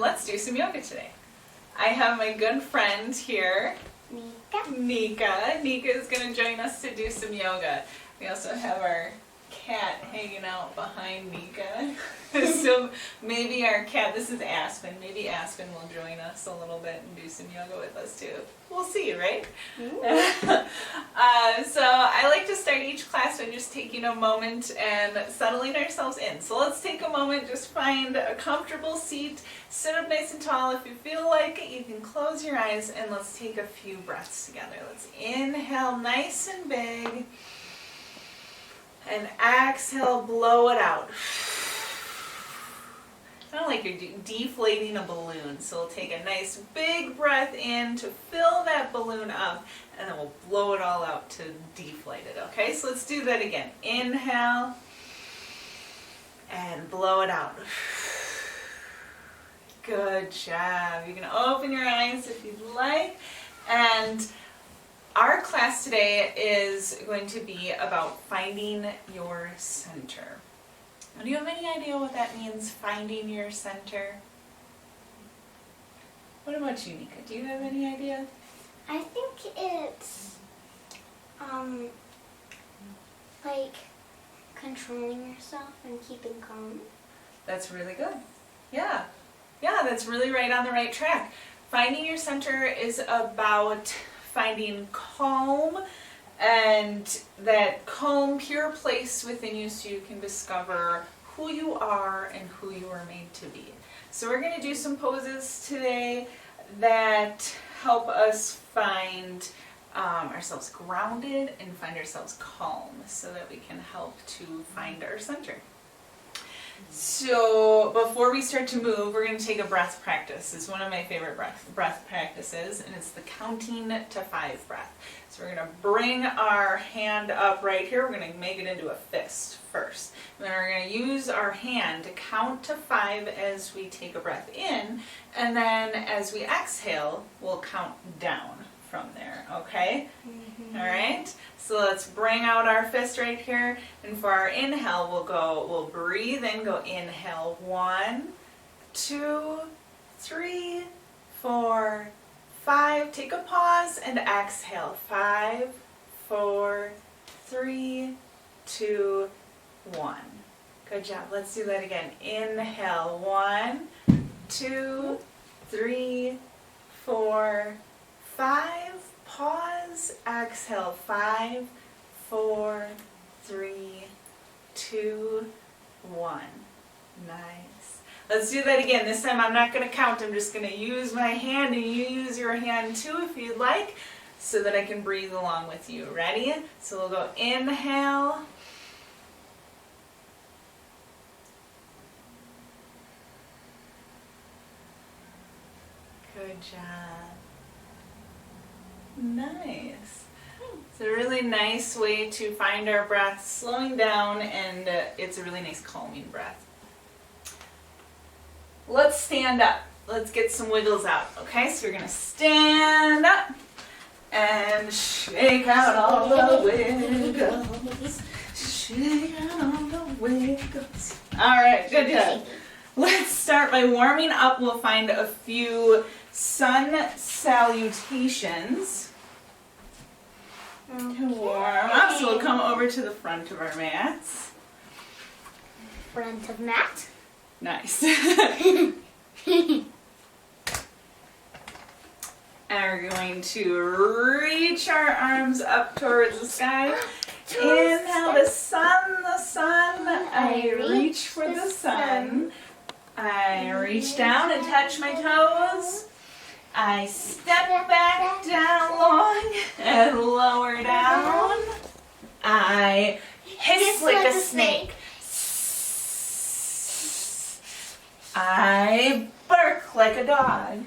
let's do some yoga today. I have my good friend here, Nika. Nika is going to join us to do some yoga. We also have our cat hanging out behind Nika. So maybe our cat, this is Aspen, maybe Aspen will join us a little bit and do some yoga with us too. We'll see, right? So I like to start each class by just taking a moment and settling ourselves in. So let's take a moment, just find a comfortable seat, sit up nice and tall. If you feel like it, you can close your eyes and let's take a few breaths together. Let's inhale nice and big and exhale, blow it out. Kind of like you're deflating a balloon. So we'll take a nice big breath in to fill that balloon up, and then we'll blow it all out to deflate it, okay? So let's do that again. Inhale, and blow it out. Good job. You can open your eyes if you'd like. And our class today is going to be about finding your center. Do you have any idea what that means, finding your center? What about you, Nika? Do you have any idea? I think it's like controlling yourself and keeping calm. That's really good. Yeah, that's really right on the right track. Finding your center is about finding calm and that calm, pure place within you so you can discover who you are and who you are made to be. So we're going to do some poses today that help us find ourselves grounded and find ourselves calm so that we can help to find our center. So before we start to move, we're going to take a breath practice. It's one of my favorite breath practices, and it's the counting to 5 breath. So we're going to bring our hand up right here. We're going to make it into a fist first. And then we're going to use our hand to count to 5 as we take a breath in, and then as we exhale, we'll count down from there, okay? Mm-hmm. All right, so let's bring out our fist right here, and for our inhale, we'll breathe in, go inhale, 1, 2, 3, 4, 5, take a pause, and exhale, 5, 4, 3, 2, 1. Good job, let's do that again. Inhale, 1, 2, 3, 4, 5, pause, exhale, 5, 4, 3, 2, 1. Nice. Let's do that again. This time I'm not going to count, I'm just going to use my hand, and you use your hand too if you'd like, so that I can breathe along with you. Ready? So we'll go inhale. Good job. Nice. It's a really nice way to find our breath, slowing down, and it's a really nice calming breath. Let's stand up. Let's get some wiggles out, okay? So we're going to stand up and shake out all the wiggles. Shake out all the wiggles. All right, good job. Let's start by warming up. We'll find a few sun salutations to warm up. So we'll come over to the front of our mats. Front of mat. Nice. And we're going to reach our arms up towards the sky. Inhale, the sun, I reach for the sun. I reach down and touch my toes. I step back down long and lower down. I hiss like a snake. I bark like a dog.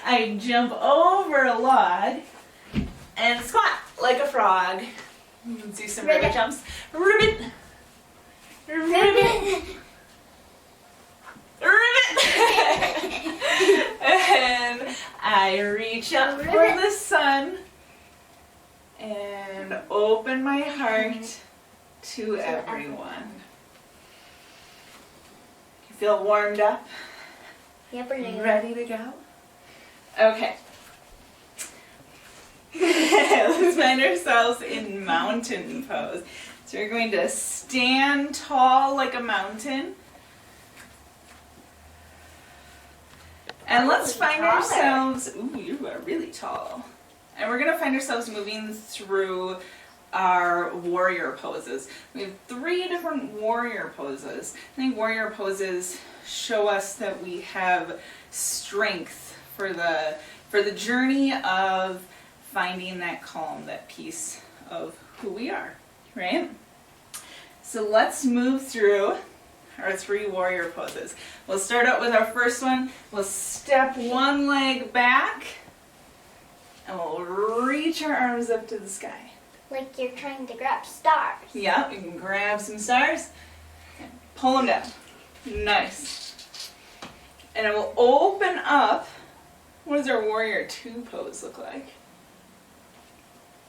I jump over a log and squat like a frog. Let's do some ribbit jumps. Ribbit. Ribbit. Ribbit. And I reach up for the sun and open my heart to everyone. Feel warmed up? Yep, we're doing it. Ready to go? Okay. Let's find ourselves in mountain pose. So we're going to stand tall like a mountain. And let's find ourselves, ooh, you are really tall. And we're going to find ourselves moving through our warrior poses. We have 3 different warrior poses. I think warrior poses show us that we have strength for the journey of finding that calm, that peace of who we are, right? So let's move through our 3 warrior poses. We'll start out with our first one. We'll step one leg back and we'll reach our arms up to the sky. Like you're trying to grab stars. Yeah, you can grab some stars and pull them down. Nice. And it will open up. What does our warrior 2 pose look like?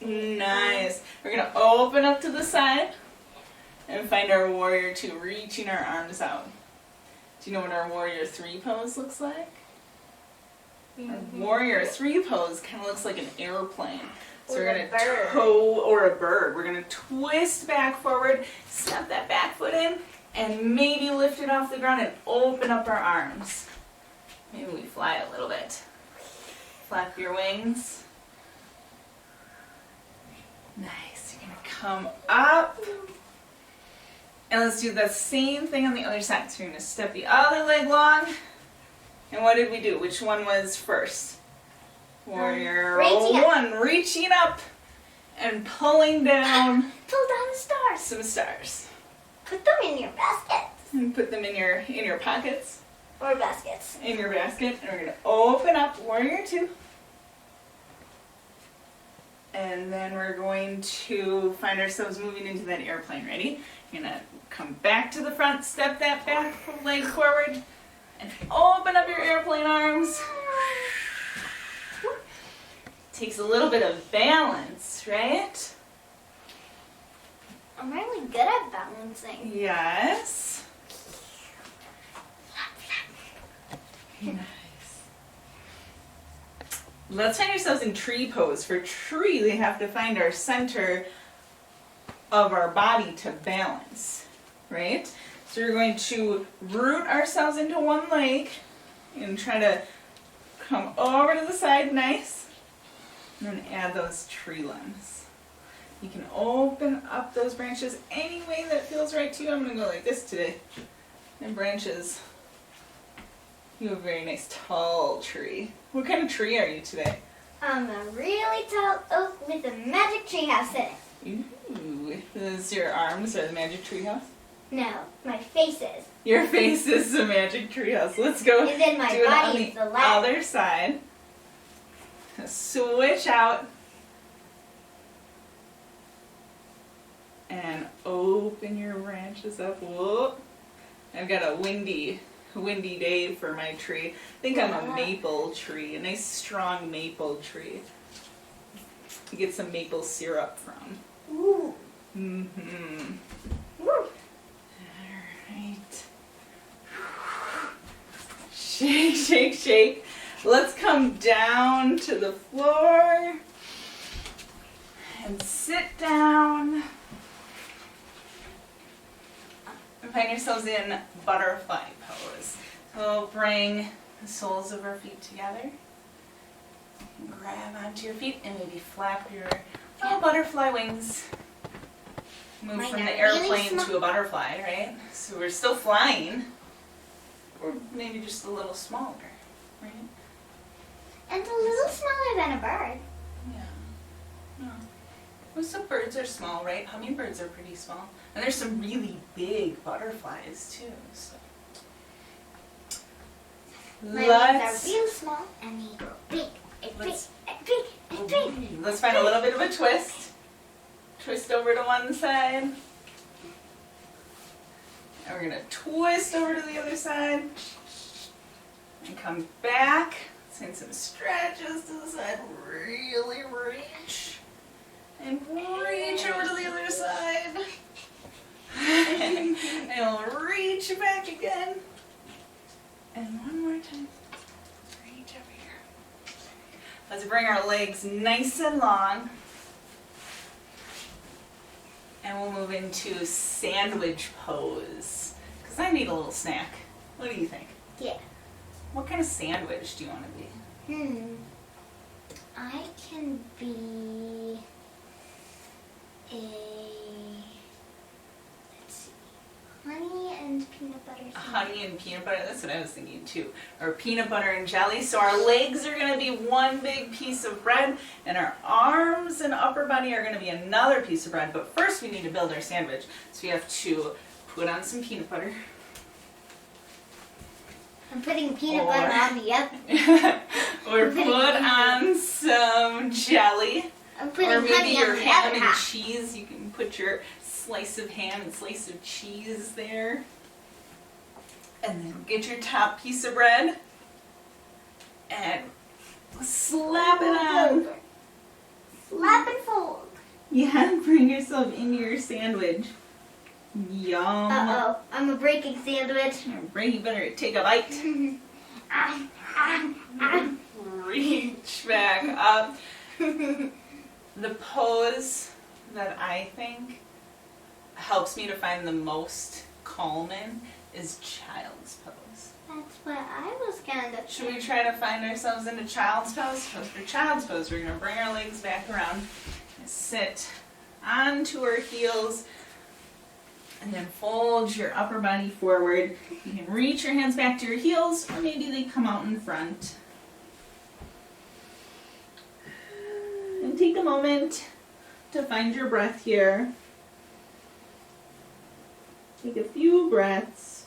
Nice. We're going to open up to the side and find our warrior 2, reaching our arms out. Do you know what our warrior 3 pose looks like? Our warrior 3 pose kind of looks like an airplane. So we're going to toe, or a bird. We're going to twist back forward, step that back foot in, and maybe lift it off the ground and open up our arms. Maybe we fly a little bit. Flap your wings. Nice. You're going to come up. And let's do the same thing on the other side. So you're going to step the other leg long. And what did we do? Which one was first? Warrior reaching 1, reaching up and pulling down Pull down the stars. some stars. Put them in your basket. And put them in your pockets, Or baskets. in your basket. And we're going to open up warrior 2. And then we're going to find ourselves moving into that airplane. Ready? You're going to come back to the front, step that back leg forward, and open up your airplane arms. Takes a little bit of balance, right? I'm really good at balancing. Yes. Nice. Let's find ourselves in tree pose. For tree, we have to find our center of our body to balance, right? So we're going to root ourselves into one leg and try to come over to the side, nice. And then add those tree limbs. You can open up those branches any way that feels right to you. I'm going to go like this today. And branches. You have a very nice tall tree. What kind of tree are you today? I'm a really tall oak with a magic tree house in it. Ooh, is your arms are the magic tree house? No, my face is. Your face is the magic tree house. Let's go And then my do it on body the is the ladder. other side. Switch out. And open your branches up. Whoa. I've got a windy day for my tree. I think I'm a maple tree, a nice strong maple tree. You get some maple syrup from. Ooh. Mm-hmm. Woo. Alright. Shake, shake, shake. Let's come down to the floor and sit down. And find yourselves in butterfly pose. So bring the soles of our feet together. Grab onto your feet and maybe flap your little butterfly wings. Move Mine from are the really airplane small. to a butterfly, right? So we're still flying. Or maybe just a little smaller, right? And a little smaller than a bird. Yeah. No. Well, some birds are small, right? Hummingbirds are pretty small. And there's some really big butterflies too. So. My wings are real small and they grow big and big Let's- and big and big. Let's find a little bit of a twist. Twist over to one side. And we're going to twist over to the other side. And come back. Send some stretches to the side. Really reach. And reach over to the other side. And we'll reach back again. And one more time. Reach over here. Let's bring our legs nice and long. And we'll move into sandwich pose. Because I need a little snack. What do you think? Yeah. What kind of sandwich do you want to be? I can be a, let's see, honey and peanut butter sandwich. Honey and peanut butter, that's what I was thinking too. Or peanut butter and jelly. So our legs are going to be one big piece of bread, and our arms and upper body are going to be another piece of bread. But first we need to build our sandwich. So we have to put on some peanut butter. I'm putting peanut butter on the other. Or put on some jelly. I'm putting Or maybe honey your on the ham other and half. cheese. You can put your slice of ham and slice of cheese there. And then get your top piece of bread and slap it on. Slap and fold. Yeah, bring yourself into your sandwich. Yum. Uh-oh, I'm a breaking sandwich. You better take a bite. Reach back up. The pose that I think helps me to find the most calm in is child's pose. That's what I was kind of. Should we try to find ourselves into child's pose? For child's pose, we're going to bring our legs back around, sit onto our heels, and then fold your upper body forward. You can reach your hands back to your heels, or maybe they come out in front. And take a moment to find your breath here. Take a few breaths.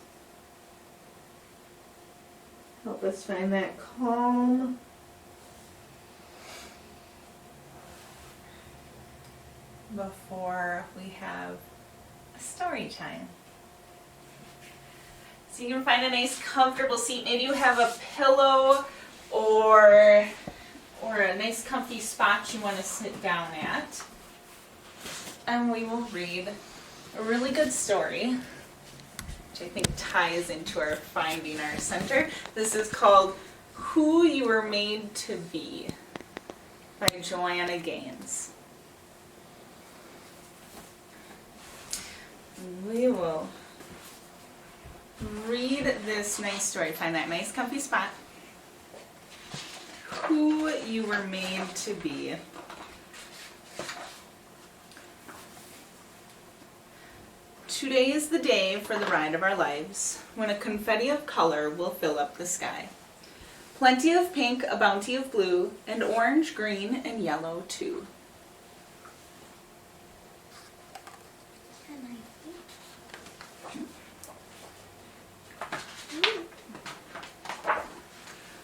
Help us find that calm. Before we have a story time. So you can find a nice comfortable seat. Maybe you have a pillow or a nice comfy spot you want to sit down at. And we will read a really good story, which I think ties into our finding our center. This is called Who You Were Made to Be by Joanna Gaines. We will read this nice story. Find that nice comfy spot. Who you were made to be. Today is the day for the ride of our lives, when a confetti of color will fill up the sky. Plenty of pink, a bounty of blue, and orange, green, and yellow too.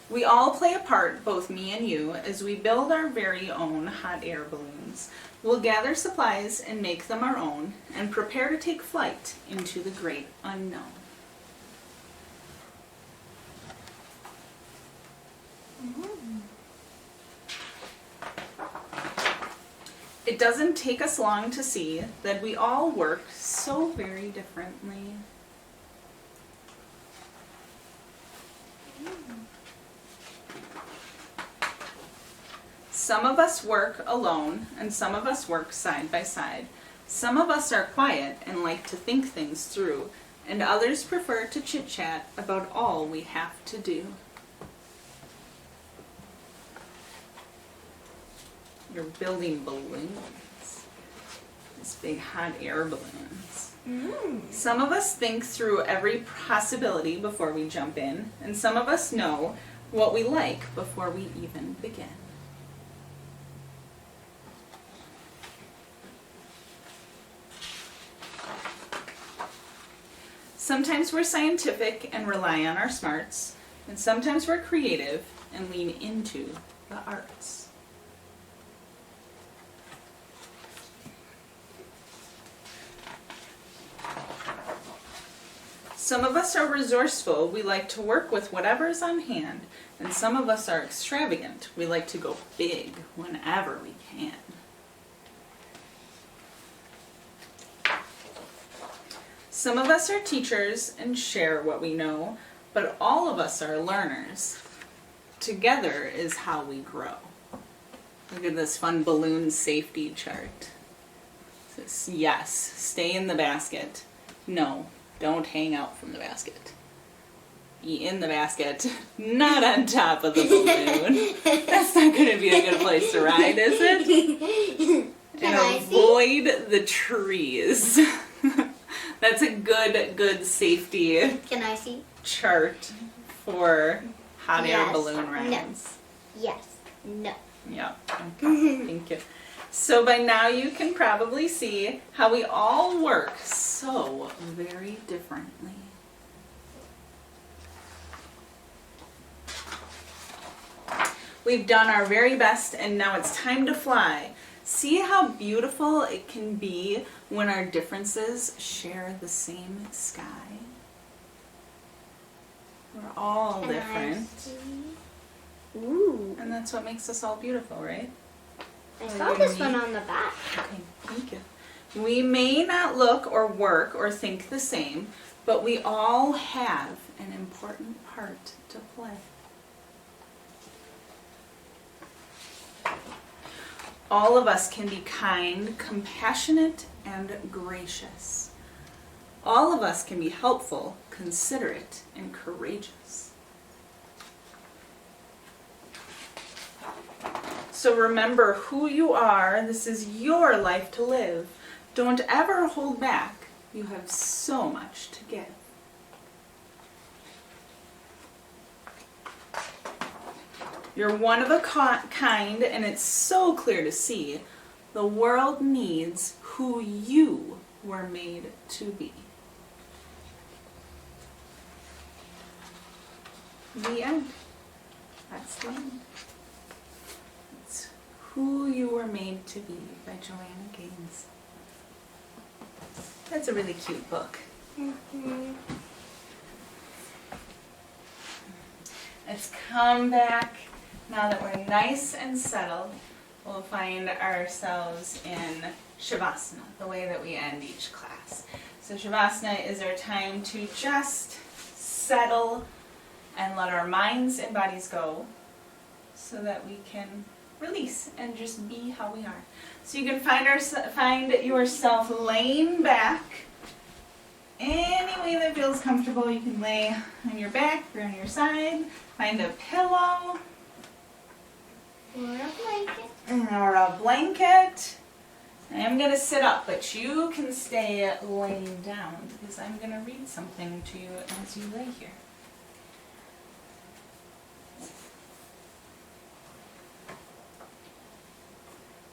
We all play a part, both me and you, as we build our very own hot air balloons. We'll gather supplies and make them our own, and prepare to take flight into the great unknown. It doesn't take us long to see that we all work so very differently. Some of us work alone, and some of us work side by side. Some of us are quiet and like to think things through, and others prefer to chit-chat about all we have to do. You're building balloons. These big hot air balloons. Some of us think through every possibility before we jump in, and some of us know what we like before we even begin. Sometimes we're scientific and rely on our smarts, and sometimes we're creative and lean into the arts. Some of us are resourceful, we like to work with whatever's on hand, and some of us are extravagant, we like to go big whenever we can. Some of us are teachers and share what we know. but all of us are learners. Together is how we grow. Look at this fun balloon safety chart. It says, yes, stay in the basket. No, don't hang out from the basket. Be in the basket, not on top of the balloon. That's not going to be a good place to ride, is it? And avoid the trees. That's a good safety Can I see? chart for hot air Yes. balloon rides. Yes. No. Yeah, okay, thank you. So by now you can probably see how we all work so very differently. We've done our very best and now it's time to fly. See how beautiful it can be when our differences share the same sky? We're all Can I different. see? Ooh. And that's what makes us all beautiful, right? I saw this one on the back. Okay, thank you. We may not look or work or think the same, but we all have an important part to play. All of us can be kind, compassionate, and gracious. All of us can be helpful, considerate, and courageous. So remember who you are. This is your life to live. Don't ever hold back. You have so much to give. You're one of a kind, and it's so clear to see. The world needs who you were made to be. The end. That's the end. It's Who You Were Made to Be by Joanna Gaines. That's a really cute book. Mm-hmm. Let's come back. Now that we're nice and settled, we'll find ourselves in Savasana, the way that we end each class. So Savasana is our time to just settle and let our minds and bodies go so that we can release and just be how we are. So you can find yourself laying back any way that feels comfortable. You can lay on your back or on your side, find a pillow or a blanket. I am going to sit up, but you can stay laying down because I'm going to read something to you as you lay here.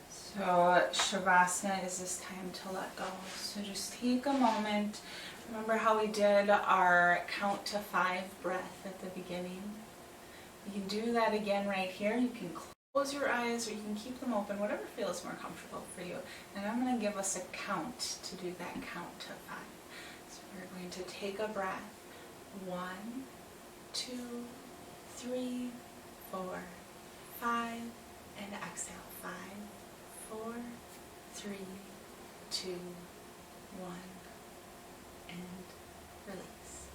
So Savasana is this time to let go. So just take a moment. Remember how we did our count to 5 breath at the beginning? You can do that again right here. You can close your eyes or you can keep them open, whatever feels more comfortable for you. And I'm going to give us a count to do that count to 5. So we're going to take a breath. 1, 2, 3, 4, 5, and exhale. 5, 4, 3, 2, 1, and release.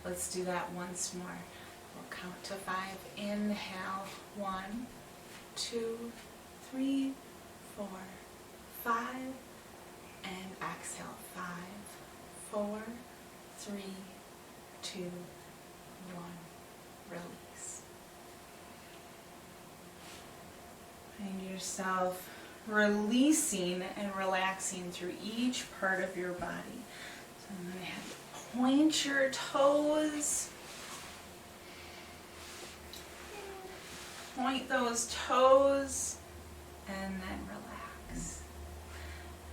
Let's do that once more. We'll count to 5. Inhale. 1, 2, 3, 4, 5, and exhale. 5, 4, 3, 2, 1. Release. Find yourself releasing and relaxing through each part of your body. So I'm going to have you point your toes. Point those toes and then relax.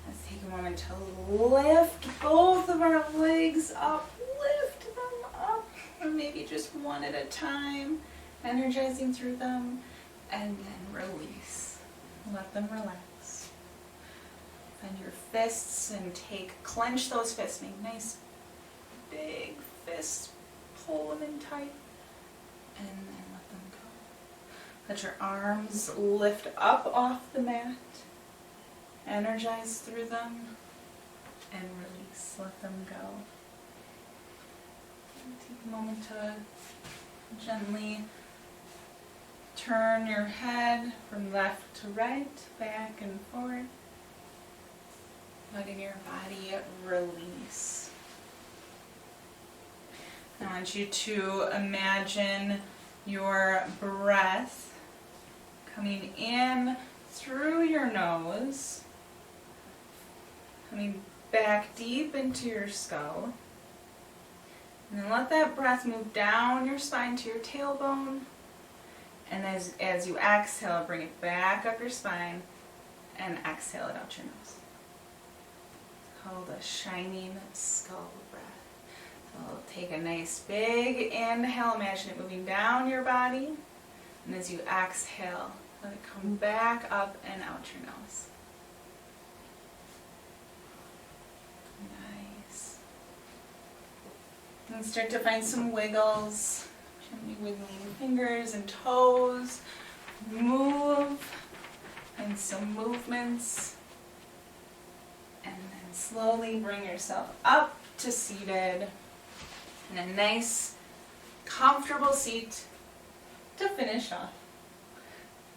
Let's take a moment to lift both of our legs up. Lift them up. Or maybe just one at a time. Energizing through them. And then release. Let them relax. Find your fists and clench those fists. Make nice big fists. Pull them in tight. And then let them go. Let your arms lift up off the mat. Energize through them. And release. Let them go. Take a moment to gently turn your head from left to right, back and forth, letting your body release. I want you to imagine your breath coming in through your nose, coming back deep into your skull, and then let that breath move down your spine to your tailbone, and as you exhale, bring it back up your spine and exhale it out your nose. Hold a shining skull breath. So take a nice big inhale, imagine it moving down your body, and as you exhale, let it come back up and out your nose. Nice. And start to find some wiggles, gently wiggling fingers and toes. Move, and some movements. And then slowly bring yourself up to seated in a nice, comfortable seat to finish off.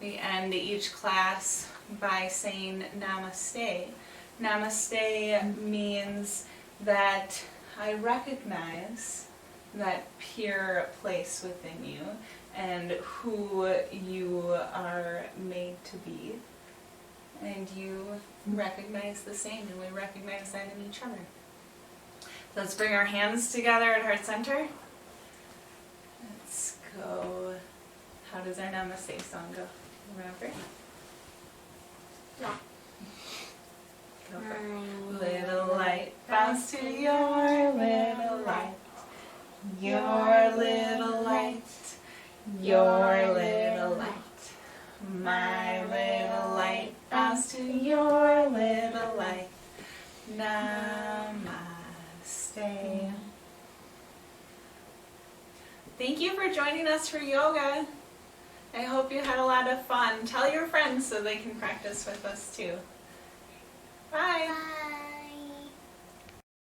We end each class by saying namaste. Namaste means that I recognize that pure place within you and who you are made to be. And you recognize the same, and we recognize that in each other. So let's bring our hands together at heart center. Let's go. How does our namaste song go? Remember? Yeah. Go for it. Little light, bounce to your little light. Your little light. Your little light. My little light, bounce to your little light. Namaste. Thank you for joining us for yoga. I hope you had a lot of fun. Tell your friends so they can practice with us too. Bye. Bye.